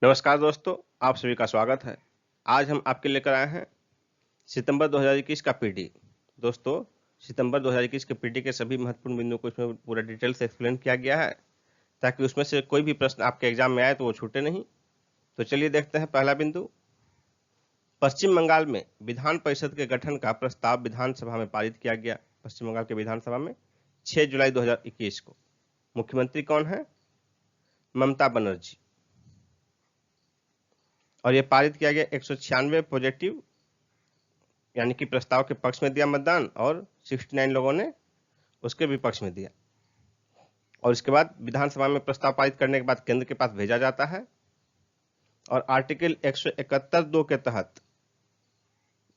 नमस्कार दोस्तों, आप सभी का स्वागत है। आज हम आपके लेकर आए हैं सितंबर 2021 का पीडी। दोस्तों, सितंबर 2021 के पीडी के सभी महत्वपूर्ण बिंदुओं को इसमें पूरा डिटेल से एक्सप्लेन किया गया है, ताकि उसमें से कोई भी प्रश्न आपके एग्जाम में आए तो वो छूटे नहीं। तो चलिए देखते हैं पहला बिंदु। पश्चिम बंगाल में विधान परिषद के गठन का प्रस्ताव विधानसभा में पारित किया गया। पश्चिम बंगाल के विधानसभा में 6 जुलाई 2021 को। मुख्यमंत्री कौन है? ममता बनर्जी। और ये पारित किया गया 196 पॉजिटिव यानी कि प्रस्ताव के पक्ष में दिया मतदान, और 69 लोगों ने उसके विपक्ष में दिया। और इसके बाद विधानसभा में प्रस्ताव पारित करने के बाद केंद्र के पास भेजा जाता है, और आर्टिकल 171(2) के तहत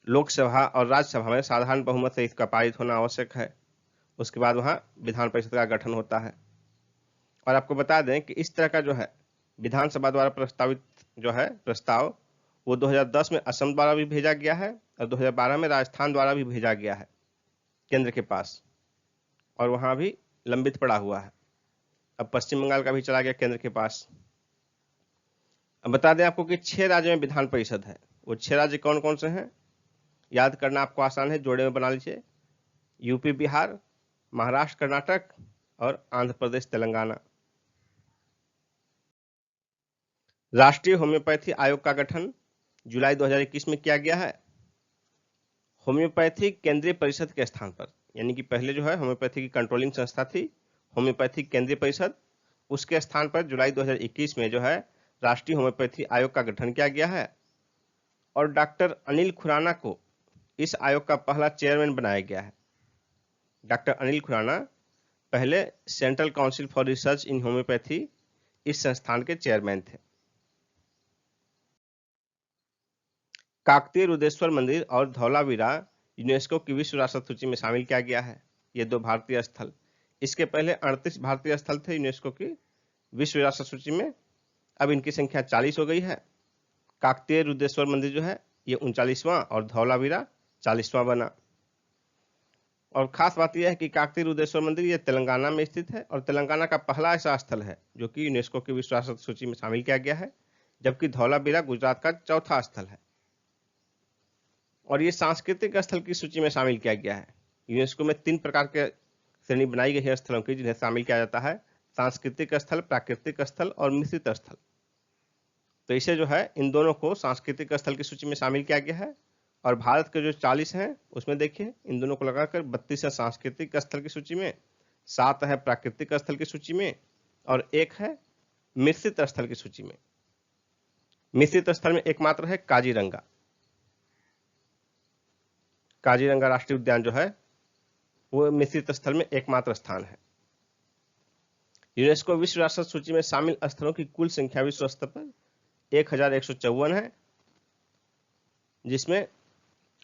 लोकसभा और राज्यसभा में साधारण बहुमत से इसका पारित होना आवश्यक है। उसके बाद वहां विधान परिषद का गठन होता है। और आपको बता दें कि इस तरह का जो है विधानसभा द्वारा प्रस्तावित जो है प्रस्ताव, वो 2010 में असम द्वारा भी भेजा गया है, और 2012 में राजस्थान द्वारा भी भेजा गया है केंद्र के पास, और वहां भी लंबित पड़ा हुआ है। अब पश्चिम बंगाल का भी चला गया केंद्र के पास। अब बता दें आपको कि 6 राज्यों में विधान परिषद है। वो 6 राज्य कौन कौन से हैं? याद करना आपको आसान है, जोड़े में बना लीजिए। यूपी, बिहार, महाराष्ट्र, कर्नाटक और आंध्र प्रदेश, तेलंगाना। राष्ट्रीय होम्योपैथी आयोग का गठन जुलाई 2021 में किया गया है। होम्योपैथी केंद्रीय परिषद के स्थान पर, यानी कि पहले जो है होम्योपैथी की कंट्रोलिंग संस्था थी होम्योपैथी केंद्रीय परिषद, उसके स्थान पर जुलाई 2021 में जो है राष्ट्रीय होम्योपैथी आयोग का गठन किया गया है। और डॉक्टर अनिल खुराना को इस आयोग का पहला चेयरमैन बनाया गया है। डॉक्टर अनिल खुराना पहले central council for research in homeopathy इस संस्थान के चेयरमैन थे। काकतीय रुद्रेश्वर मंदिर और धौलावीरा यूनेस्को की विश्व विरासत सूची में शामिल किया गया है। ये 2 भारतीय स्थल, इसके पहले 38 भारतीय स्थल थे यूनेस्को की विश्व विरासत सूची में, अब इनकी संख्या 40 हो गई है। काकतीय रुद्रेश्वर मंदिर जो है ये 39वां और धौलावीरा 40वां बना। और खास बात यह है कि काकतीय रुद्रेश्वर मंदिर ये तेलंगाना में स्थित है, और तेलंगाना का पहला ऐसा स्थल है जो कि यूनेस्को की विश्व विरासत सूची में शामिल किया गया है, जबकि धौलावीरा गुजरात का चौथा स्थल है। और ये सांस्कृतिक स्थल की सूची में शामिल किया गया है। यूनेस्को में 3 प्रकार के श्रेणी बनाई गई है स्थलों की, जिन्हें शामिल किया जाता है: सांस्कृतिक स्थल, प्राकृतिक स्थल और मिश्रित स्थल। तो इसे जो है इन दोनों को सांस्कृतिक स्थल की सूची में शामिल किया गया है। और भारत के जो 40 हैं उसमें देखिए इन दोनों को लगाकर 32 है सांस्कृतिक स्थल की सूची में, 7 है प्राकृतिक स्थल की सूची में, और 1 है मिश्रित स्थल की सूची में। मिश्रित स्थल में एकमात्र है काजीरंगा। काजीरंगा राष्ट्रीय उद्यान जो है वो मिश्रित स्थल में एकमात्र स्थान है। यूनेस्को विश्व विरासत सूची में शामिल स्थलों की कुल संख्या विश्व स्तर पर 1154 है, जिसमें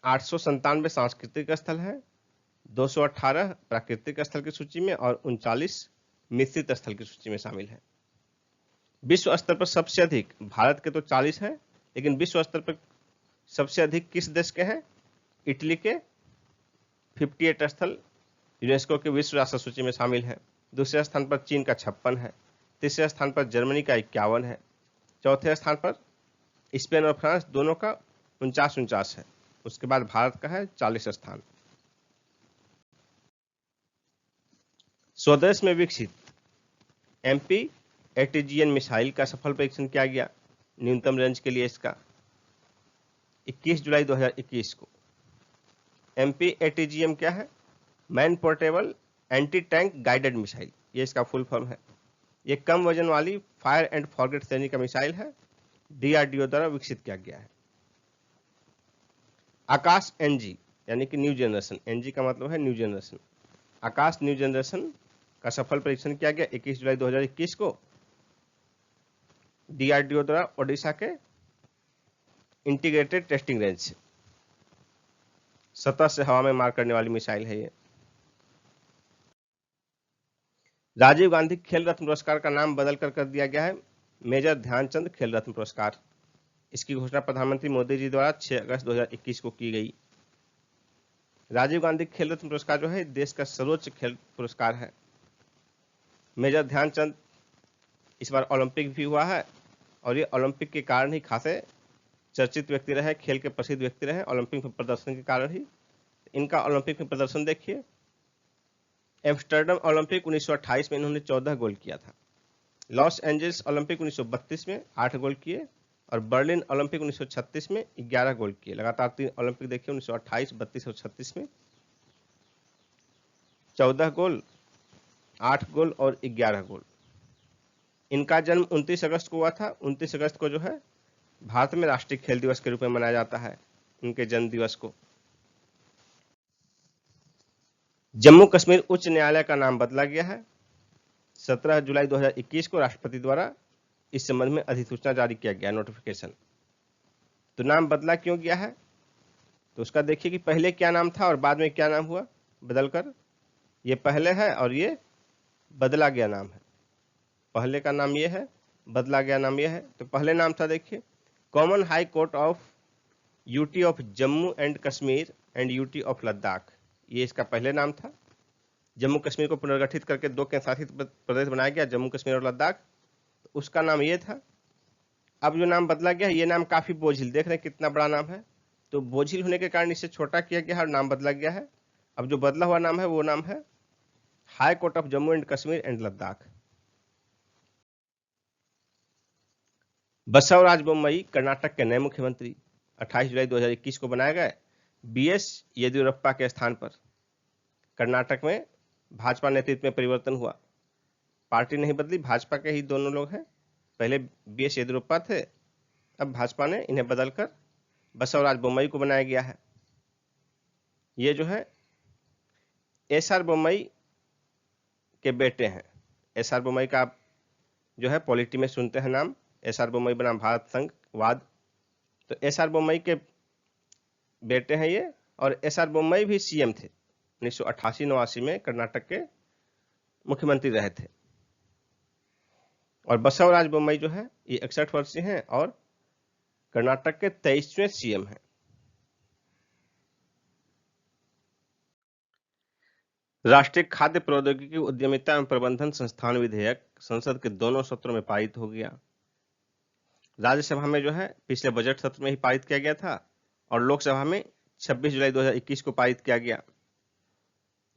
897 सांस्कृतिक स्थल है, 218 प्राकृतिक स्थल की सूची में, और 39 मिश्रित स्थल की सूची में शामिल है। विश्व स्तर पर सबसे अधिक भारत के तो 40 है, लेकिन विश्व स्तर पर सबसे अधिक किस देश के हैं? इटली के 58 स्थल यूनेस्को की विश्व विरासत सूची में शामिल है। दूसरे स्थान पर चीन का 56 है, तीसरे स्थान पर जर्मनी का 51 है, चौथे स्थान पर स्पेन और फ्रांस दोनों का 49 है। उसके बाद भारत का है 40 स्थान। स्वदेश में विकसित MP ATGM मिसाइल का सफल परीक्षण किया गया न्यूनतम रेंज के लिए इसका 21 जुलाई 2021 को। MP ATGM क्या है? Man portable anti tank guided missile, ये इसका फुल फॉर्म है। ये कम वजन वाली फायर एंड फॉरगेट श्रेणी का मिसाइल है, DRDO द्वारा विकसित किया गया है। आकाश NG यानी कि न्यू जनरेशन, NG का मतलब है न्यू जनरेशन, आकाश न्यू जनरेशन का सफल परीक्षण किया गया 21 जुलाई 2021 को DRDO द्वारा ओडिशा के इंटीग्रेटेड टेस्टिंग रेंज से। सतह से हवा में मार करने वाली मिसाइल है ये। राजीव गांधी खेल रत्न पुरस्कार का नाम बदल कर दिया गया है मेजर ध्यानचंद खेल रत्न पुरस्कार। इसकी घोषणा प्रधानमंत्री मोदी जी द्वारा 6 अगस्त 2021 को की गई। राजीव गांधी खेल रत्न पुरस्कार जो है देश का सर्वोच्च खेल पुरस्कार है। मेजर ध्यानचंद इस बार ओलंपिक भी हुआ है, और ये ओलंपिक के कारण ही खासे चर्चित व्यक्ति रहे, खेल के प्रसिद्ध व्यक्ति रहे ओलंपिक में प्रदर्शन के कारण ही। इनका ओलंपिक में प्रदर्शन देखिए। एम्स्टर्डम ओलंपिक 1928 में इन्होंने 14 गोल किया था। लॉस एंजल्स ओलंपिक 1932 में 8 गोल किए और बर्लिन ओलंपिक 1936 में 11 गोल किए। लगातार 3 ओलंपिक देखिए 1928, 32 और 36 में 14 गोल, 8 गोल और 11 गोल। इनका जन्म 29 अगस्त को हुआ था। 29 अगस्त को जो है भारत में राष्ट्रीय खेल दिवस के रूप में मनाया जाता है उनके जन्म दिवस को। जम्मू कश्मीर उच्च न्यायालय का नाम बदला गया है। 17 जुलाई 2021 को राष्ट्रपति द्वारा इस संबंध में अधिसूचना जारी किया गया, नोटिफिकेशन। तो नाम बदला क्यों गया है, तो उसका देखिए कि पहले क्या नाम था और बाद में क्या नाम हुआ बदलकर। ये पहले है और ये बदला गया नाम है। पहले का नाम ये है, बदला गया नाम ये है। तो पहले नाम था देखिए common high court of UT of Jammu and Kashmir and UT of Ladakh, ये इसका पहले नाम था। जम्मू कश्मीर को पुनर्गठित करके 2 केंद्र शासित प्रदेश बनाया गया, जम्मू कश्मीर और लद्दाख। उसका नाम ये था। अब जो नाम बदला गया ये नाम काफी बोझिल, देख रहे हैं कितना बड़ा नाम है। तो बोझिल होने के कारण इसे छोटा किया गया और नाम बदला गया है। अब जो बदला हुआ नाम है वो नाम है high court of Jammu and Kashmir and Ladakh. Basavaraj Bommai Karnataka के नए मुख्यमंत्री 28 जुलाई 2021 को बनाए गए बीएस येदियुरप्पा के स्थान पर। कर्नाटक में भाजपा नेतृत्व में परिवर्तन हुआ, पार्टी नहीं बदली, भाजपा के ही दोनों लोग हैं। पहले बीएस येदियुरप्पा थे, अब भाजपा ने इन्हें बदलकर बसवराज बोम्मई को बनाया गया है। ये जो है एसआर बोम्मई के बेटे हैं। एसआर बोम्मई का आप जो है पॉलिटी में सुनते हैं नाम, एसआर बोम्मई बनाम भारत संघवाद। तो एसआर बोम्मई के बेटे हैं ये, और एसआर बोम्मई भी सीएम थे 1988-89 में, कर्नाटक के मुख्यमंत्री रहे थे। और बसवराज बोम्मई जो है ये 61 वर्षीय हैं और कर्नाटक के 23वें सीएम हैं। राष्ट्रीय खाद्य प्रौद्योगिकी उद्यमिता एवं प्रबंधन संस्थान विधेयक संसद के दोनों सत्रों में पारित हो गया। राज्यसभा में जो है पिछले बजट सत्र में ही पारित किया गया था और लोकसभा में 26 जुलाई 2021 को पारित किया गया।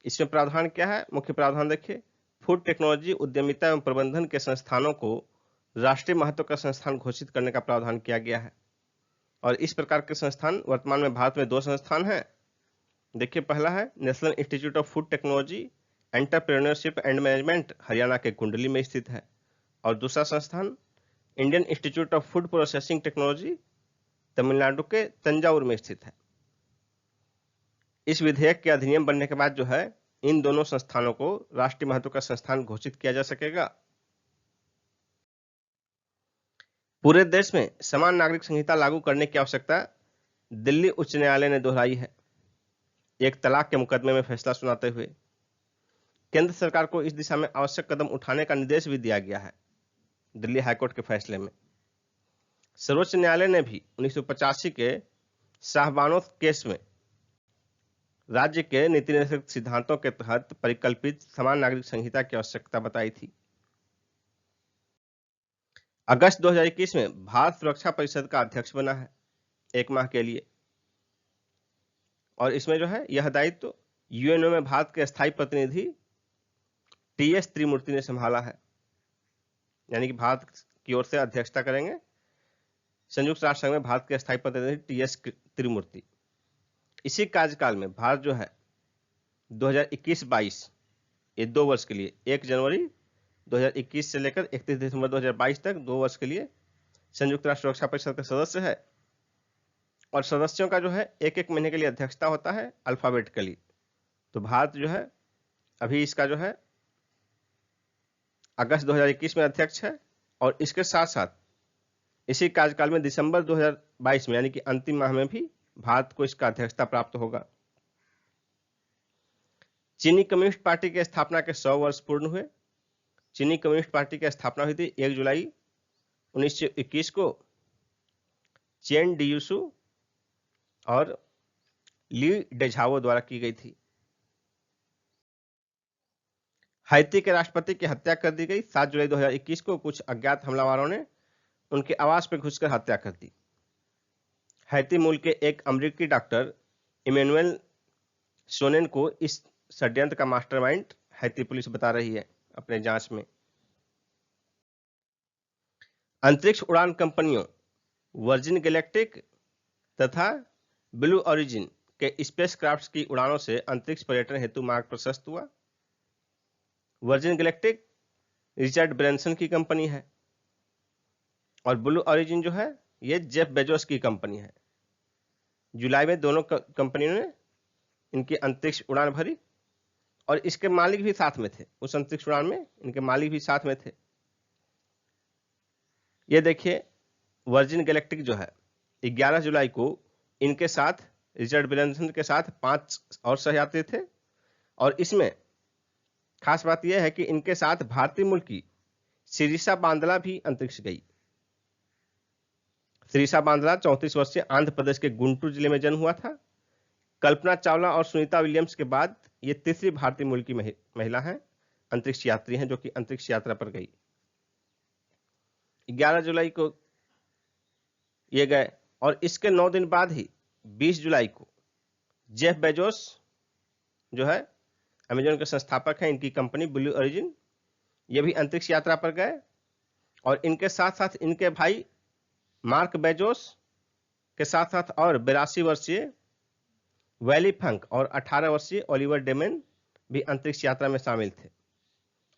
इसमें प्रावधान क्या है, मुख्य प्रावधान देखिए। फूड टेक्नोलॉजी उद्यमिता एवं प्रबंधन के संस्थानों को राष्ट्रीय महत्व का संस्थान घोषित करने का प्रावधान किया गया है। और इस प्रकार के संस्थान वर्तमान में भारत में 2 संस्थान हैं। देखिए पहला है national institute of food technology entrepreneurship and management, Haryana के कुंडली में स्थित है। और दूसरा संस्थान Indian institute of food processing technology, Tamil Nadu के तंजावुर में स्थित है। इस विधेयक के अधिनियम बनने के बाद जो है इन दोनों संस्थानों को राष्ट्रीय महत्व का संस्थान घोषित किया जा सकेगा। पूरे देश में समान नागरिक संहिता लागू करने की आवश्यकता दिल्ली उच्च न्यायालय ने दोहराई है, एक तलाक के मुकदमे में फैसला सुनाते हुए। केंद्र सरकार को इस दिशा में आवश्यक कदम उठाने का निर्देश भी दिया गया है दिल्ली हाईकोर्ट के फैसले में। सर्वोच्च न्यायालय ने भी 1985 के शाहबानो केस में राज्य के नीति निर्देशक सिद्धांतों के तहत परिकल्पित समान नागरिक संहिता की आवश्यकता बताई थी। अगस्त 2021 में भारत सुरक्षा परिषद का अध्यक्ष बना है 1 माह के लिए, और इसमें जो है यह दायित्व यूएनओ में भारत के स्थायी प्रतिनिधि टीएस त्रिमूर्ति ने संभाला है, यानी कि भारत की ओर से अध्यक्षता करेंगे संयुक्त राष्ट्र संघ में भारत के स्थायी प्रतिनिधि टीएस त्रिमूर्ति। इसी कार्यकाल में भारत जो है 2021-22 ये 2 वर्ष के लिए 1 जनवरी 2021 से लेकर 31 दिसंबर 2022 तक 2 वर्ष के लिए संयुक्त राष्ट्र सुरक्षा परिषद का सदस्य है। और सदस्यों का जो है 1-1 महीने के लिए अध्यक्षता होता है अल्फाबेटिकली। तो भारत जो है अभी इसका जो है अगस्त 2021 में अध्यक्ष है, और इसके साथ साथ इसी कार्यकाल में दिसंबर 2022 में यानी कि अंतिम माह में भी भारत को इसका अध्यक्षता प्राप्त होगा। चीनी कम्युनिस्ट पार्टी की स्थापना के 100 वर्ष पूर्ण हुए। चीनी कम्युनिस्ट पार्टी की स्थापना हुई थी 1 जुलाई 1921 को चेन डियूसू और ली डेझाओ द्वारा की गई थी। हैती के राष्ट्रपति की हत्या कर दी गई 7 जुलाई 2021 को कुछ अज्ञात हमलावरों ने उनके आवास पर घुसकर हत्या कर दी। हैती मूल के एक अमेरिकी डॉक्टर इमैनुअल सोनेन को इस षड्यंत्र का मास्टरमाइंड हैती पुलिस बता रही है अपने जांच में। अंतरिक्ष उड़ान कंपनियों वर्जिन गैलेक्टिक तथा ब्लू ओरिजिन के स्पेसक्राफ्ट की उड़ानों से अंतरिक्ष पर्यटन हेतु मार्ग प्रशस्त हुआ। वर्जिन गैलेक्टिक रिचर्ड ब्रैनसन की कंपनी है और ब्लू ओरिजिन जो है ये जेफ बेजोस की कंपनी है। जुलाई में दोनों कंपनियों ने इनकी अंतरिक्ष उड़ान भरी और इसके मालिक भी साथ में थे। उस अंतरिक्ष उड़ान में इनके मालिक भी साथ में थे। ये देखिए वर्जिन गैलेक्टिक जो है 11 जुलाई को इनके साथ रिचर्ड ब्रैनसन के साथ 5 और सहयात्री थे और इसमें खास बात यह है कि इनके साथ भारतीय मूल की शिरीषा बांदला भी अंतरिक्ष गई। शिरीषा बांदला 34 वर्षीय आंध्र प्रदेश के गुंटूर जिले में जन्म हुआ था। कल्पना चावला और सुनीता विलियम्स के बाद ये तीसरी भारतीय मूल की महिला हैं, अंतरिक्ष यात्री हैं जो कि अंतरिक्ष यात्रा पर गई। 11 जुलाई को ये गए और इसके 9 दिन बाद ही 20 जुलाई को जेफ बेजोस जो है अमेजन के संस्थापक हैं, इनकी कंपनी ब्लू ओरिजिन, ये भी अंतरिक्ष यात्रा पर गए और इनके साथ साथ इनके भाई मार्क बेजोस के साथ साथ और 82 वर्षीय वैली फंक और 18 वर्षीय ओलिवर डेमेन भी अंतरिक्ष यात्रा में शामिल थे।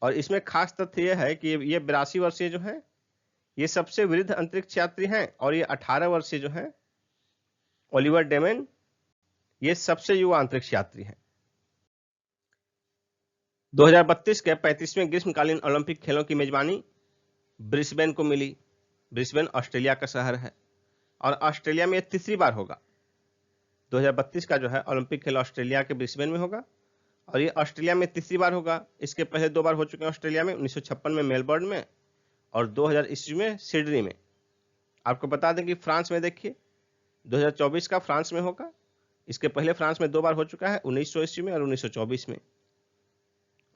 और इसमें खास तथ्य यह है कि ये 82 वर्षीय जो हैं ये सबसे वृद्ध अंतरिक्ष यात्री हैं और ये 18 वर्षीय जो हैं ओलिवर डेमेन ये सबसे युवा अंतरिक्ष यात्री हैं। 2032 के 35वें ग्रीष्मकालीन ओलंपिक खेलों की मेजबानी ब्रिस्बेन को मिली। ब्रिस्बेन ऑस्ट्रेलिया का शहर है और ऑस्ट्रेलिया में यह तीसरी बार होगा। 2032 का जो है ओलंपिक खेल ऑस्ट्रेलिया के ब्रिस्बेन में होगा और ये ऑस्ट्रेलिया में तीसरी बार होगा। इसके पहले 2 बार हो चुके हैं ऑस्ट्रेलिया में, 1956 में मेलबर्न में और 2000 ईस्वी में सिडनी में। आपको बता दें कि फ्रांस में देखिए 2024 का फ्रांस में होगा। इसके पहले फ्रांस में 2 बार हो चुका है, 1900 ईस्वी में और 1924 में।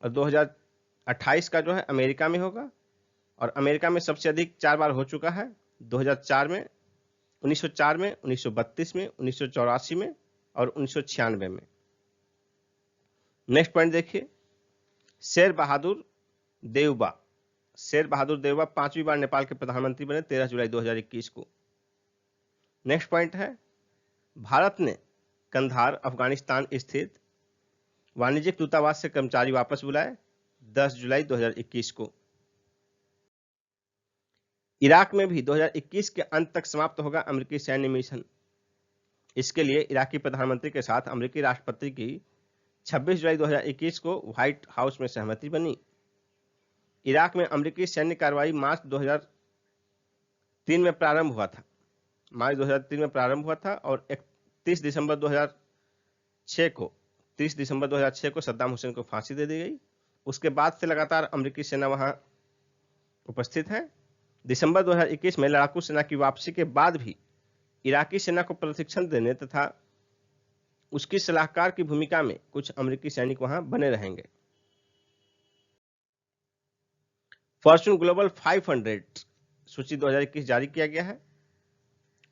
और 2028 का जो है अमेरिका में होगा और अमेरिका में सबसे अधिक 4 बार हो चुका है, 2004 में, 1904 में, 1932 में, 1984 में और 1996 में। नेक्स्ट पॉइंट देखिए, शेर बहादुर देउबा। शेर बहादुर देउबा 5वीं बार नेपाल के प्रधानमंत्री बने 13 जुलाई 2021 को। नेक्स्ट पॉइंट है, भारत ने कंधार अफगानिस्तान स्थित वाणिज्यिक दूतावास से कर्मचारी वापस बुलाए 10 जुलाई 2021 को। इराक में भी 2021 के अंत तक समाप्त होगा अमेरिकी सैन्य मिशन। इसके लिए इराकी प्रधानमंत्री के साथ अमेरिकी राष्ट्रपति की 26 जुलाई 2021 को व्हाइट हाउस में सहमति बनी। इराक में अमेरिकी सैन्य कार्रवाई मार्च 2003 में प्रारंभ हुआ था। मार्च 2003 में प्रारंभ हुआ था और 30 दिसंबर 2006 को सद्दाम हुसैन को फांसी दे दी गई। उसके बाद से लगातार अमेरिकी सेना वहां उपस्थित है। दिसंबर 2021 में लड़ाकू सेना की वापसी के बाद भी इराकी सेना को प्रशिक्षण देने तथा उसकी सलाहकार की भूमिका में कुछ अमेरिकी सैनिक वहां बने रहेंगे। फॉर्च्यून ग्लोबल 500 सूची 2021 जारी किया गया है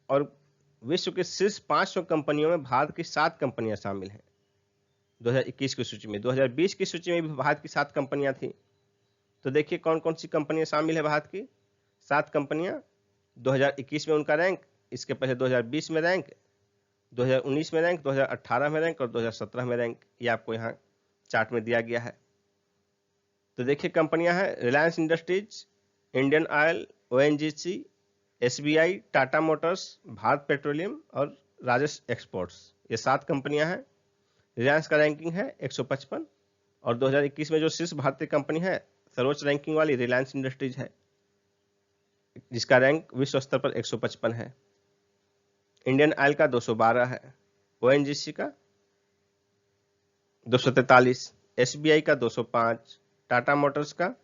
और विश्व के शीर्ष 500 कंपनियों में भारत की 7 कंपनियां शामिल हैं 2021 की सूची में। 2020 की सूची में भी भारत की 7 कंपनियां थी। तो देखिए कौन कौन सी कंपनियां शामिल है भारत की। 7 कंपनियां 2021 में उनका रैंक, इसके पहले 2020 में रैंक, 2019 में रैंक, 2018 में रैंक और 2017 में रैंक। ये आपको यहाँ चार्ट में दिया गया है। तो देखिए कंपनियां हैं Reliance industries, Indian oil, ONGC, SBI, Tata Motors, Bharat petroleum और राजेश एक्सपोर्ट्स। ये 7 कंपनियां हैं। रिलायंस का रैंकिंग है 155 और 2021 में जो शीर्ष भारतीय कंपनी है सर्वोच्च रैंकिंग वाली रिलायंस इंडस्ट्रीज है, जिसका रैंक विश्व स्तर पर 155 है। इंडियन ऑयल का 212 है, ONGC का 243, SBI का 205, टाटा मोटर्स का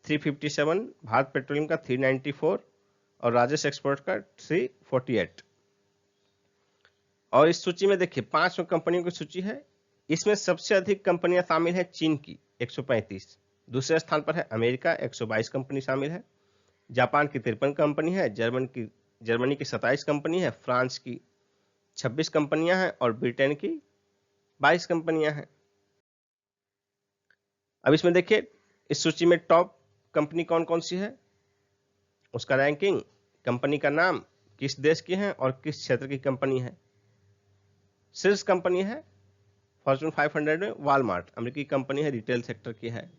357, भारत पेट्रोलियम का 394 और राजेश एक्सपोर्ट का 348। और इस सूची में देखिए 500 कंपनियों की सूची है। इसमें सबसे अधिक कंपनियां शामिल है चीन की 135, दूसरे स्थान पर है अमेरिका 122 कंपनी शामिल है, जापान की 53 कंपनी है, जर्मनी की 27 कंपनी है, फ्रांस की 26 कंपनियां हैं और ब्रिटेन की 22 कंपनियां हैं। अब इसमें देखिए इस सूची में टॉप कंपनी कौन कौन सी है, उसका रैंकिंग, कंपनी का नाम, किस देश की है और किस क्षेत्र की कंपनी है। शीर्ष कंपनी है फॉर्च्यून 500 में वॉलमार्ट, अमेरिकी कंपनी है, रिटेल सेक्टर की है।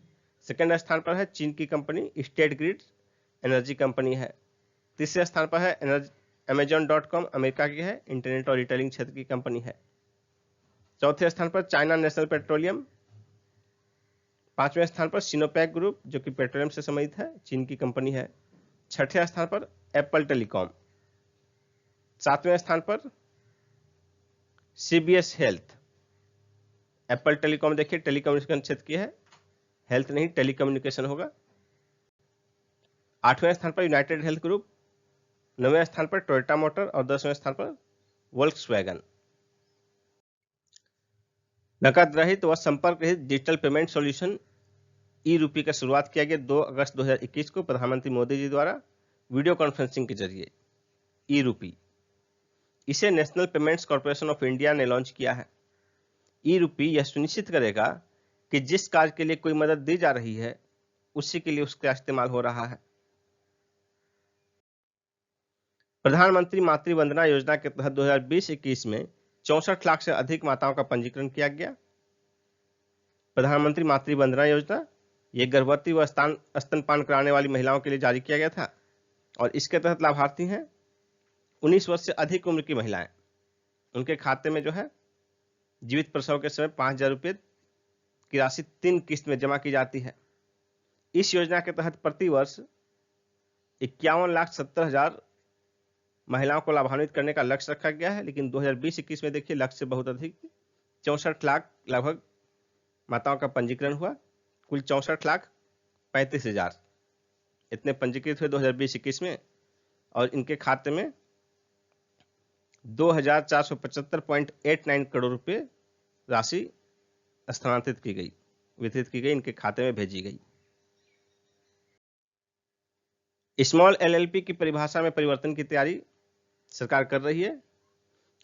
सेकंड स्थान पर है चीन की company state grid, energy company है। तीसरे स्थान पर है Amazon.com, अमेरिका की है, इंटरनेट और रिटेलिंग क्षेत्र की कंपनी है। चौथे स्थान पर चाइना नेशनल पेट्रोलियम। पांचवें स्थान पर सिनोपैक ग्रुप जो कि पेट्रोलियम से संबंधित है, चीन की कंपनी है। छठे स्थान पर एप्पल टेलीकॉम। सातवें स्थान पर CBS हेल्थ। एप्पल टेलीकॉम देखिए टेलीकम्युनिकेशन क्षेत्र की है, हेल्थ नहीं टेलीकम्युनिकेशन होगा। आठवें स्थान पर यूनाइटेड हेल्थ ग्रुप। नौवें स्थान पर टोयोटा मोटर और 10वें स्थान पर वोल्क्सवैगन। नकद रहित व संपर्क रहित डिजिटल पेमेंट सॉल्यूशन ई-रूपी का शुरुआत किया गया 2 अगस्त 2021 को प्रधानमंत्री मोदी जी द्वारा वीडियो कॉन्फ्रेंसिंग के जरिए। ई-रूपी इसे national payments corporation of India ने लॉन्च किया है। ई-रूपी यह सुनिश्चित करेगा कि जिस कार्य के लिए कोई मदद दी जा रही है उसी के लिए उसका इस्तेमाल हो रहा है। प्रधानमंत्री मातृ वंदना योजना के तहत 2020-21 में 64 लाख से अधिक माताओं का पंजीकरण किया गया। प्रधानमंत्री मातृ वंदना योजना ये गर्भवती व स्तनपान कराने वाली महिलाओं के लिए जारी किया गया था और इसके तहत लाभार्थी हैं 19 वर्ष से अधिक उम्र की महिलाएं। उनके खाते में जो है जीवित प्रसव के समय 5,000 रुपये की राशि 3 किस्त में जमा की जाती है। इस योजना के तहत प्रति वर्ष 51,70,000 महिलाओं को लाभान्वित करने का लक्ष्य रखा गया है, लेकिन 2020-21 में देखिए लक्ष्य से बहुत अधिक 64 लाख लगभग माताओं का पंजीकरण हुआ। कुल 64,35,000 इतने पंजीकृत हुए 2020-21 में और इनके खाते में 2,475.89 करोड़ रुपए राशि स्थानांतरित की गई, वितरित की गई, इनके खाते में भेजी गई। स्मॉल LLP की परिभाषा में परिवर्तन की तैयारी सरकार कर रही है।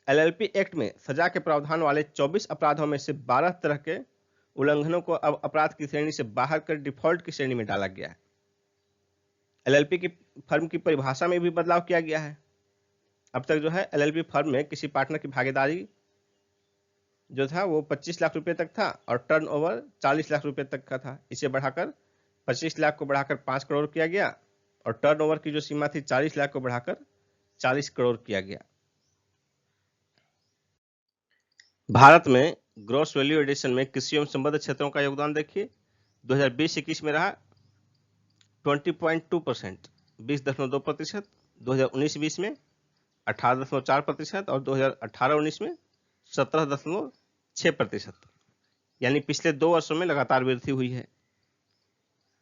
LLP एक्ट में सजा के प्रावधान वाले 24 अपराधों में से 12 तरह के उल्लंघनों को अब अपराध की श्रेणी से बाहर कर डिफॉल्ट की श्रेणी में डाला गया है। LLP की फर्म की परिभाषा में भी बदलाव किया गया है। अब तक जो है LLP फर्म में किसी पार्टनर की भागीदारी जो था वो 25 लाख रुपए तक था और टर्नओवर 40 लाख रुपए तक का था। इसे बढ़ाकर 25 लाख को बढ़ाकर 5 करोड़ किया गया और टर्नओवर की जो सीमा थी 40 लाख को बढ़ाकर 40 करोड़ किया गया। भारत में ग्रॉस वैल्यू एडिशन में कृषि एवं संबद्ध क्षेत्रों का योगदान देखिए 2020-21 में रहा 20.2%, 20.2%, 2019-20 में 18.4% और 2018-19 में 17.6%, यानी पिछले 2 वर्षों में लगातार वृद्धि हुई है।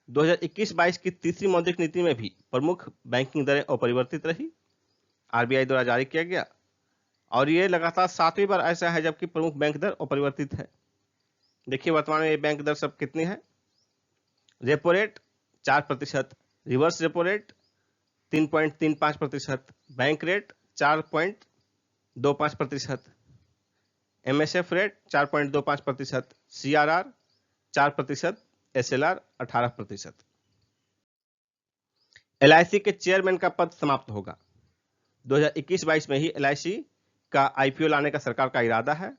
2021-22 की तीसरी मौद्रिक नीति में भी प्रमुख बैंकिंग दरें अपरिवर्तित रही, RBI द्वारा जारी किया गया और ये लगातार 7वीं बार ऐसा है जबकि प्रमुख बैंक दर अपरिवर्तित है। देखिए वर्तमान में ये बैंक दर सब कितनी है। Repo rate 4%, reverse repo rate 3.35%, bank rate 4.25%, MSF rate 4.25%, CRR 4%, SLR 18%। LIC के चेयरमैन का पद समाप्त होगा। 2021-22 में ही LIC का IPO लाने का सरकार का इरादा है।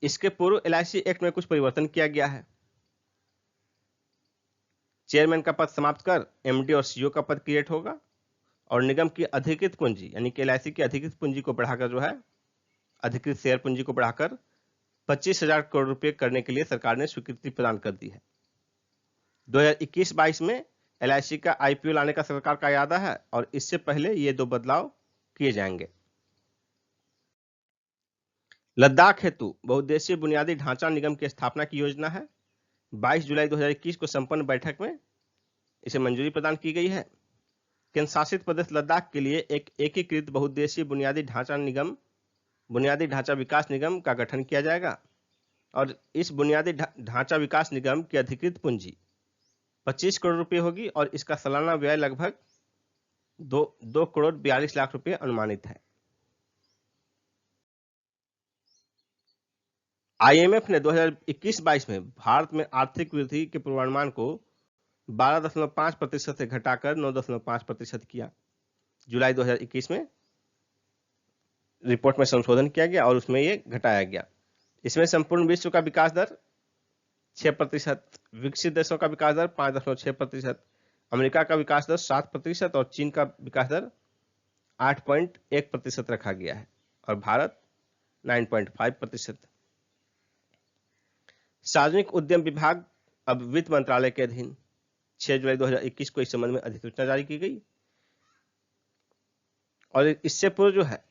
इसके पूर्व LIC एक्ट में कुछ परिवर्तन किया गया है। चेयरमैन का पद समाप्त कर MD और CEO का पद क्रिएट होगा और निगम की अधिकृत पूंजी यानी कि LIC की अधिकृत पूंजी को बढ़ाकर जो है अधिकृत शेयर पूंजी को बढ़ाकर 25,000 करोड़ रुपए करने के लिए सरकार ने स्वीकृति प्रदान कर दी है। 2021-22 में LIC का IPO लाने का सरकार का इरादा है और इससे पहले ये 2 बदलाव किए जाएंगे। लद्दाख हेतु बहुउद्देशीय बुनियादी ढांचा निगम की स्थापना की योजना है। 22 जुलाई 2021 को संपन्न बैठक में इसे मंजूरी प्रदान की गई है। केंद्र शासित प्रदेश लद्दाख के लिए एक एकीकृत बहुउद्देशीय बुनियादी ढांचा विकास निगम का गठन किया जाएगा और इस बुनियादी ढांचा विकास निगम की अधिकृत पूंजी 25 करोड़ रुपए होगी और इसका सालाना व्यय लगभग 2 करोड़ 42 लाख रुपए अनुमानित है। आईएमएफ ने 2021-22 में भारत में आर्थिक वृद्धि के पूर्वानुमान को 12.5% से घटाकर 9.5% किया। जुलाई 2021 में रिपोर्ट में संशोधन किया गया और उसमें ये घटाया गया। इसमें संपूर्ण विश्व का विकास दर 6%, विकसित देशों का विकास दर 5.6%, अमेरिका का विकास दर 7% और चीन का विकास दर 8.1% रखा गया है और भारत 9.5%। सार्वजनिक उद्यम विभाग अब वित्त मंत्रालय के अधीन। 6 जुलाई 2021 को इस संबंध में अधिसूचना जारी की गई और इससे पूर्व जो है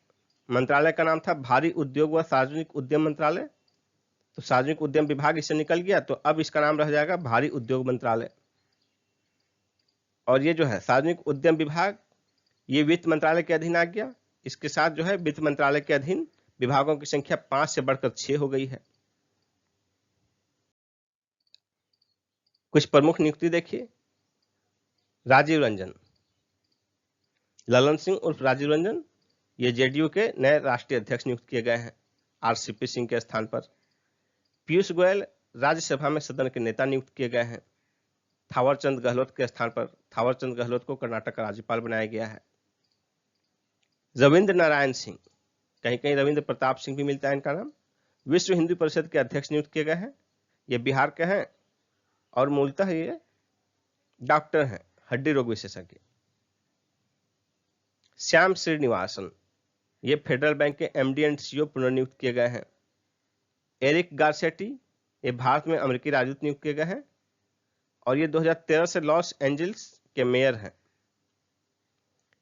मंत्रालय का नाम था भारी उद्योग व सार्वजनिक उद्यम मंत्रालय, तो सार्वजनिक उद्यम विभाग इससे निकल गया, तो अब इसका नाम रह जाएगा भारी उद्योग मंत्रालय। और ये जो है सार्वजनिक उद्यम विभाग ये वित्त मंत्रालय के अधीन आ गया। इसके साथ जो है वित्त मंत्रालय के अधीन विभागों की संख्या 5 से बढ़कर 6 हो गई है। कुछ प्रमुख नियुक्ति देखिए। राजीव रंजन, ललन सिंह उर्फ राजीव रंजन ये जेडीयू के नए राष्ट्रीय अध्यक्ष नियुक्त किए गए हैं आरसीपी सिंह के स्थान पर। पीयूष गोयल राज्यसभा में सदन के नेता नियुक्त किए गए हैं। थावरचंद गहलोत के स्थान पर थावरचंद गहलोत को कर्नाटक का राज्यपाल बनाया गया है। रविंद्र नारायण सिंह, कहीं कहीं रविंद्र प्रताप सिंह भी मिलता है इनका नाम, विश्व हिंदू परिषद के अध्यक्ष नियुक्त किए गए हैं। ये बिहार के हैं और मूलतः ये डॉक्टर हैं, हड्डी रोग विशेषज्ञ। श्याम श्रीनिवासन ये फेडरल बैंक के एमडी एंड सीईओ पुनर्नियुक्त किए गए हैं। एरिक गारसेटी ये भारत में अमेरिकी राजदूत नियुक्त किए गए हैं और ये 2013 से लॉस एंजल्स के मेयर हैं।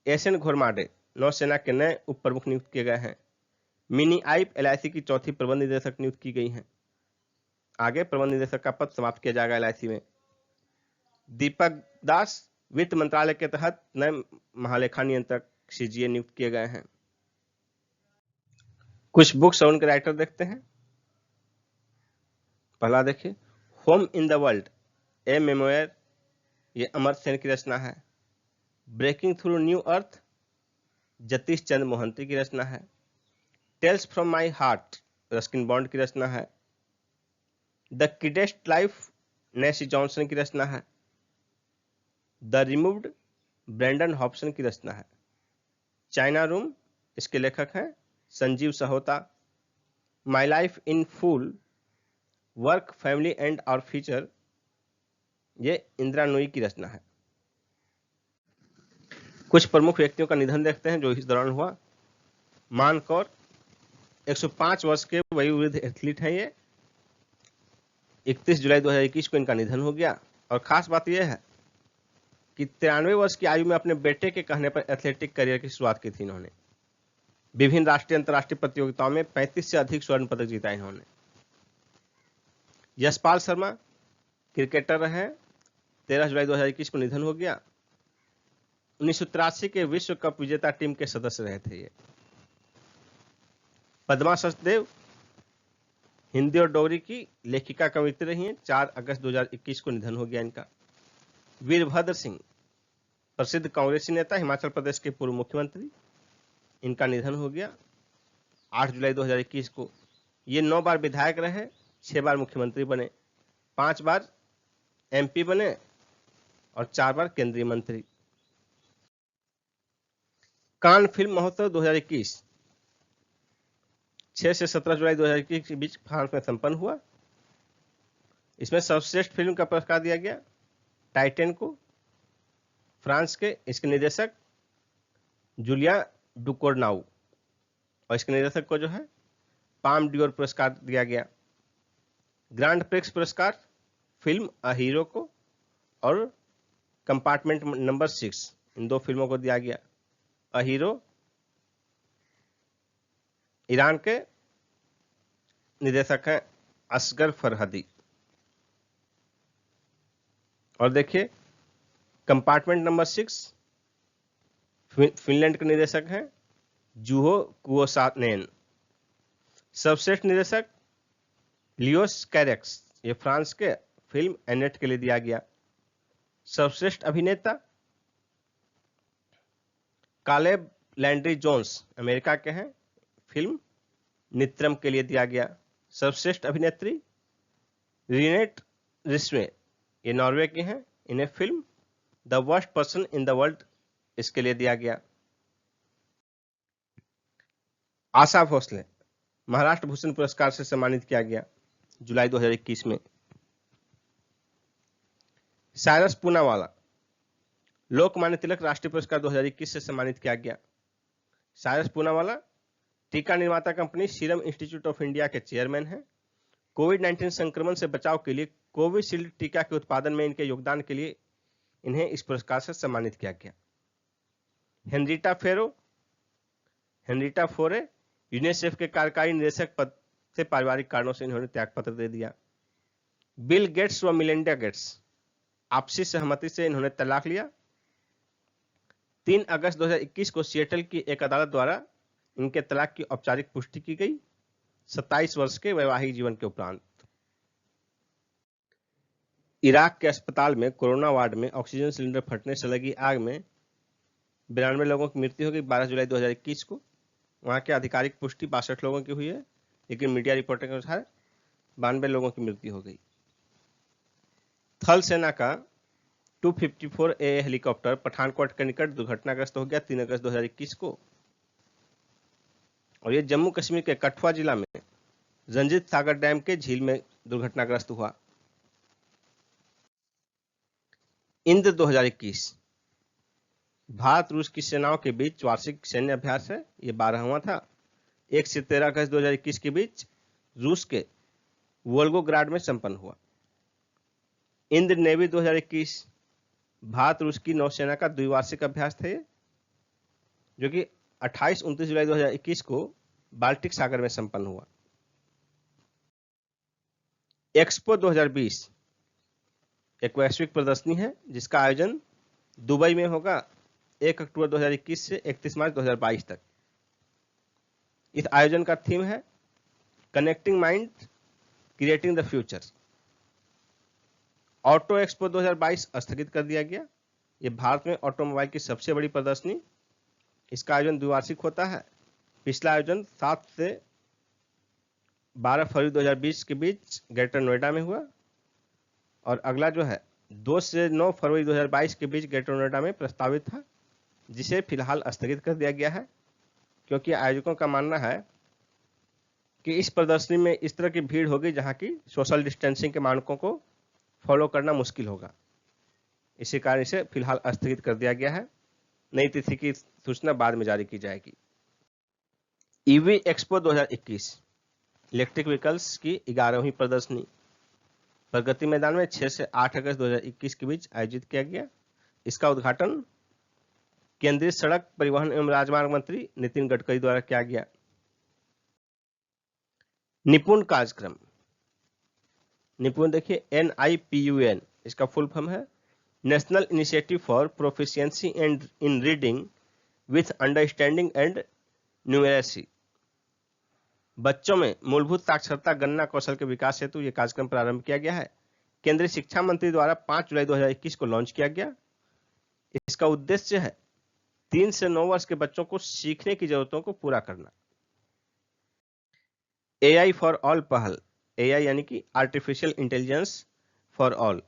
एसएन घोरमाडे नौसेना के नए उप प्रमुख नियुक्त किए गए हैं। मिनी आइप एलआईसी की चौथी प्रबंध निदेशक नियुक्त की गई हैं। आगे प्रबंध निदेशक का पद समाप्त किया जाएगा एलआईसी में। दीपक दास वित्त मंत्रालय के तहत नए महालेखा नियंत्रक सीजीए नियुक्त किए गए हैं। कुछ बुक्स और उनके राइटर देखते हैं। पहला देखिए, home in the world a memoir, ये अमर सेन की रचना है। Breaking through new earth Jatish Chandra Mohanty की रचना है। Tales from my heart Ruskin Bond की रचना है। The kindest life Nancy Johnson की रचना है। द रिमूव्ड ब्रेंडन हॉब्सन की रचना है। चाइना रूम इसके लेखक हैं Sanjeev Sahota. My life in full work family and our future ये इंदिरा नूई की रचना है। कुछ प्रमुख व्यक्तियों का निधन देखते हैं जो इस दौरान हुआ। मान कौर 105 वर्ष के वयोवृद्ध एथलीट हैं। ये 31 जुलाई 2021 को इनका निधन हो गया और खास बात यह है कि 93 वर्ष की आयु में अपने बेटे के कहने पर एथलेटिक करियर की शुरुआत की थी इन्होंने। विभिन्न राष्ट्रीय अंतर्राष्ट्रीय प्रतियोगिताओं में 35 से अधिक स्वर्ण पदक जीता इन्होंने। यशपाल शर्मा क्रिकेटर रहे, 13 जुलाई 2021 को निधन हो गया। 1983 के विश्व कप विजेता टीम के सदस्य रहे थे ये। पद्मा सचदेव हिंदी और डोगरी की लेखिका कवियत्री रही हैं। 4 अगस्त 2021 को निधन हो गया इनका। वीरभद्र सिंह प्रसिद्ध कांग्रेसी नेता, हिमाचल प्रदेश के पूर्व मुख्यमंत्री, इनका निधन हो गया 8 जुलाई 2021 को। ये 9 बार विधायक रहे, 6 बार मुख्यमंत्री बने, 5 बार एमपी बने और 4 बार केंद्रीय मंत्री। कान फिल्म महोत्सव 2021 6 से 17 जुलाई 2021 के बीच फ्रांस में संपन्न हुआ। इसमें सर्वश्रेष्ठ फिल्म का पुरस्कार दिया गया टाइटन को, फ्रांस के। इसके निर्देशक जूलिया डुकोर्नाउ और इसके निर्देशक को जो है पाम डियोर पुरस्कार दिया गया। ग्रांड प्रिक्स पुरस्कार फिल्म अ हीरो को और कंपार्टमेंट नंबर 6 इन 2 फिल्मों को दिया गया। अ हीरो ईरान के निर्देशक हैं असगर फरहदी। और देखिए कंपार्टमेंट नंबर 6 फिनलैंड के निर्देशक हैं जूहो कुओसानेन। सर्वश्रेष्ठ निर्देशक लियोस कैरेक्स, ये फ्रांस के फिल्म एनेट के लिए दिया गया। सर्वश्रेष्ठ अभिनेता कालेब लैंड्री जोन्स अमेरिका के हैं, फिल्म नित्रम के लिए दिया गया। सर्वश्रेष्ठ अभिनेत्री रिनेट रिस्वे, ये नॉर्वे की हैं, इन्हें film the worst person in the world इसके लिए दिया गया। आशा भोसले महाराष्ट्र भूषण पुरस्कार से सम्मानित किया गया जुलाई 2021 में। साइरस पूनावाला लोकमान्य तिलक राष्ट्रीय पुरस्कार 2021 से सम्मानित किया गया। साइरस पूनावाला टीका निर्माता company serum institute of India के चेयरमैन हैं। कोविड-19 संक्रमण से बचाव के लिए कोविशील्ड टीका के उत्पादन में इनके योगदान के लिए इन्हें इस पुरस्कार से सम्मानित किया गया। हेनरीटा फोरे यूनिसेफ के कार्यकारी निदेशक पद से पारिवारिक कारणों से इन्होंने त्यागपत्र दे दिया। बिल गेट्स व मिलिंडा गेट्स आपसी सहमति से इन्होंने तलाक लिया। 3 अगस्त 2021 को सिएटल की एक अदालत द्वारा इनके तलाक की औपचारिक पुष्टि की गई 27 वर्ष के वैवाहिक जीवन के उपरांत। इराक के अस्पताल में कोरोना वार्ड में ऑक्सीजन सिलेंडर फटने से लगी आग में 92 लोगों की मृत्यु हो गई 12 जुलाई 2021 को। वहां के आधिकारिक पुष्टि 62 लोगों की हुई है, लेकिन मीडिया रिपोर्ट के अनुसार 92 लोगों की मृत्यु हो गई। थल सेना का 254 AA हेलीकॉप्टर पठानकोट के निकट दुर्घटनाग्रस्त हो गया 3 अगस्त 2021 को। और ये जम्मू कश्मीर के कठुआ जिला में रंजीत सागर डैम के झील में दुर्घटनाग्रस्त हुआ। इंद्र 2021 भारत रूस की सेनाओं के बीच वार्षिक सैन्य अभ्यास है, ये 12वां था। 1 से 13 अगस्त 2021 के बीच रूस के वोल्गोग्राड में संपन्न हुआ। इंद्र नेवी 2021 भारत रूस की नौसेना का द्विवार्षिक अभ्यास था, जो कि 28-29 जुलाई 2021 को बाल्टिक सागर में संपन्न हुआ। एक्सपो 2020 एक वैश्विक प्रदर्शनी है जिसका आयोजन दुबई में होगा 1 अक्टूबर 2021 से 31 मार्च 2022 तक। इस आयोजन का थीम है connecting mind creating the future. Auto expo 2022 स्थगित कर दिया गया। यह भारत में ऑटोमोबाइल की सबसे बड़ी प्रदर्शनी, इसका आयोजन द्विवार्षिक होता है। पिछला आयोजन 7 से 12 फरवरी 2020 के बीच ग्रेटर नोएडा में हुआ और अगला जो है 2 से 9 फरवरी 2022 के बीच ग्रेटर नोएडा में प्रस्तावित था, जिसे फिलहाल स्थगित कर दिया गया है, क्योंकि आयोजकों का मानना है कि इस प्रदर्शनी में इस तरह की भीड़ होगी जहां की सोशल डिस्टेंसिंग के मानकों को फॉलो करना मुश्किल होगा। इसी कारण इसे फिलहाल स्थगित कर दिया गया है। नई तिथि की सूचना बाद में जारी की जाएगी। ईवी एक्सपो 2021 इलेक्ट्रिक व्हीकल्स की 11वीं प्रदर्शनी प्रगति मैदान में 6 से 8 अगस्त 2021 के बीच आयोजित किया गया। इसका उद्घाटन केंद्रीय सड़क परिवहन एवं राजमार्ग मंत्री नितिन गडकरी द्वारा किया गया। निपुण कार्यक्रम, निपुण देखिए NIPUN, इसका फुल फॉर्म है national initiative for proficiency and in reading with understanding and numeracy. बच्चों में मूलभूत साक्षरता गणना कौशल के विकास हेतु यह कार्यक्रम प्रारंभ किया गया है। केंद्रीय शिक्षा मंत्री द्वारा 5 जुलाई 2021 को लॉन्च किया गया। इसका उद्देश्य है 3 से 9 वर्ष के बच्चों को सीखने की जरूरतों को पूरा करना। AI फॉर ऑल पहल, AI यानी कि आर्टिफिशियल इंटेलिजेंस फॉर ऑल,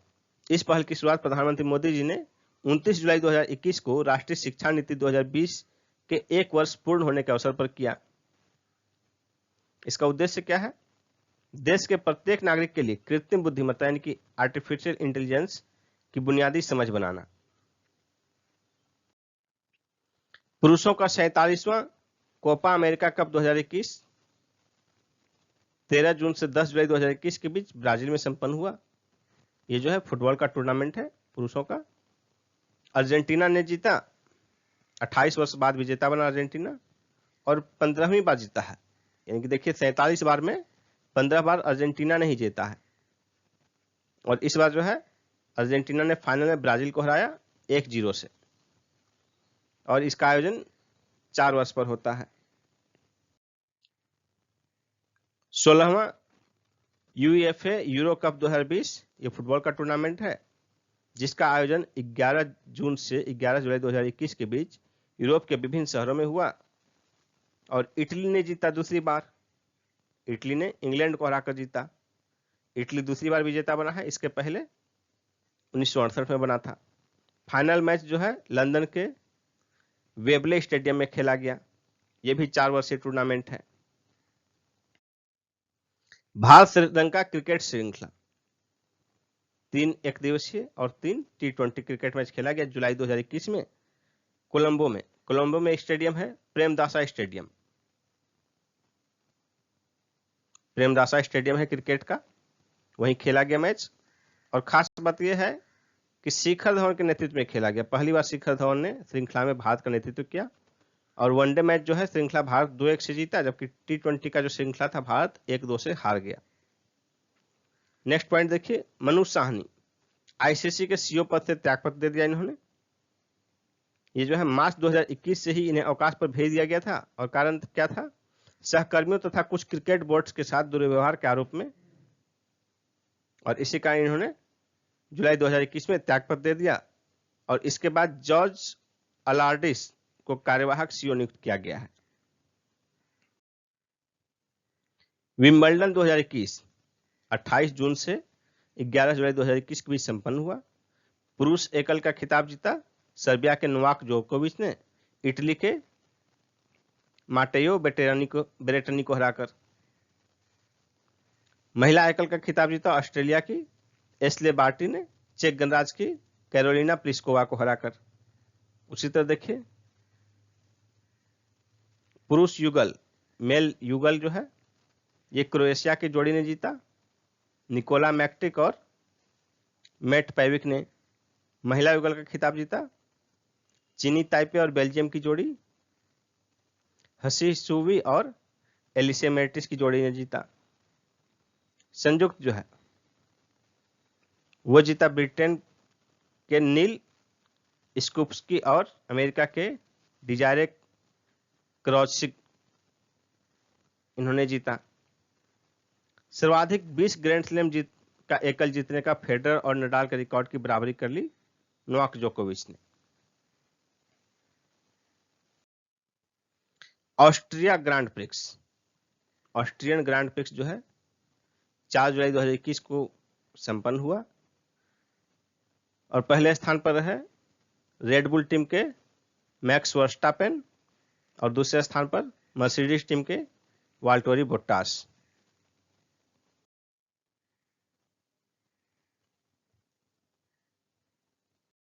इस पहल की शुरुआत प्रधानमंत्री मोदी जी ने 29 जुलाई 2021 को राष्ट्रीय शिक्षा नीति 2020 के 1 वर्ष पूर्ण होने के अवसर पर किया। इसका उद्देश्य क्या है? देश के प्रत्येक नागरिक के लिए कृत्रिम बुद्धिमत्ता यानी कि आर्टिफिशियल इंटेलिजेंस की बुनियादी समझ बनाना। पुरुषों का 47वां कोपा अमेरिका कप 2021 13 जून से 10 जुलाई 2021 के बीच ब्राजील में संपन्न हुआ। ये जो है फुटबॉल का टूर्नामेंट है पुरुषों का। अर्जेंटीना ने जीता, 28 वर्ष बाद विजेता बना अर्जेंटीना और 15वीं बार जीता है। यानी कि देखिए 47 बार में 15 बार अर्जेंटीना ने ही जीता है। और इस बार जो है अर्जेंटीना ने फाइनल में ब्राजील को हराया 1-0 से। और इसका आयोजन 4 वर्ष पर होता है। 16वां UEFA यूरो कप 2020 ये फुटबॉल का टूर्नामेंट है। जिसका आयोजन 11 जून से 11 जुलाई 2021 के बीच यूरोप के विभिन्न शहरों में हुआ और इटली ने जीता दूसरी बार। इटली ने इंग्लैंड को हराकर जीता। इटली दूसरी बार विजेता बना है, इसके पहले 1968 में बना था। फाइनल मैच जो है लंदन के वेबले स्टेडियम में खेला गया। यह भी 4 वर्षीय टूर्नामेंट है। भारत श्रीलंका क्रिकेट श्रृंखला 3 एकदिवसीय और 3 T20 क्रिकेट मैच खेला गया जुलाई 2021 में कोलंबो में। कोलंबो में स्टेडियम है प्रेमदासा स्टेडियम। प्रेमदासा स्टेडियम है क्रिकेट का, वहीं खेला गया मैच। और खास बात यह है कि शिखर धवन के नेतृत्व में खेला गया। पहली बार शिखर धवन ने श्रृंखला में भारत का नेतृत्व किया और वनडे मैच जो है श्रृंखला भारत 2-1 से जीता, जबकि T20 का जो श्रृंखला था भारत 1-2 से हार गया। नेक्स्ट पॉइंट देखिए, मनु साहनी आईसीसी के सीईओ पद से त्यागपत्र दे दिया इन्होंने। ये जो है मार्च 2021 से ही इन्हें अवकाश पर भेज दिया गया था और कारण क्या था? सहकर्मियों तथा कुछ क्रिकेट बोर्ड्स के साथ दुर्व्यवहार के आरोप में, और इसी कारण इन्होंने जुलाई 2021 में त्यागपत्र दे दिया और इसके बाद जॉर्ज अलार्डिस को कार्यवाहक सीईओ नियुक्त किया गया है। विंबलडन 2021 28 जून से 11 जुलाई 2021 के बीच संपन्न हुआ। पुरुष एकल का खिताब जीता सर्बिया के नोवाक जोकोविच ने इटली के माटेयो बेरेटनी को हराकर। महिला एकल का खिताब जीता ऑस्ट्रेलिया की एस्ले बार्टी ने चेक गणराज्य की कैरोलिना प्लिस्कोवा को हराकर। उसी तरह देखिए पुरुष युगल मेल युगल जो है ये क्रोएशिया की जोड़ी ने जीता, निकोला मैक्टिक और मैट पैविक ने। महिला युगल का खिताब जीता चीनी ताइपे और बेल्जियम की जोड़ी हसी सुवी और एलिसे मेरिटिस की जोड़ी ने जीता। संयुक्त जो है वो जीता ब्रिटेन के नील स्कूप्सकी और अमेरिका के डिजायरे क्रॉचिक, इन्होंने जीता। सर्वाधिक 20 ग्रैंड स्लैम जीत का एकल जीतने का फेडरर और नडाल के रिकॉर्ड की बराबरी कर ली नोवाक जोकोविच ने। Austria grand prix, Austrian grand prix जो है 4 जुलाई 2021 को संपन्न हुआ और पहले स्थान पर रहे रेडबुल टीम के मैक्स वर्स्टापेन और दूसरे स्थान पर मर्सिडीज टीम के वाल्टेरी बोट्टास।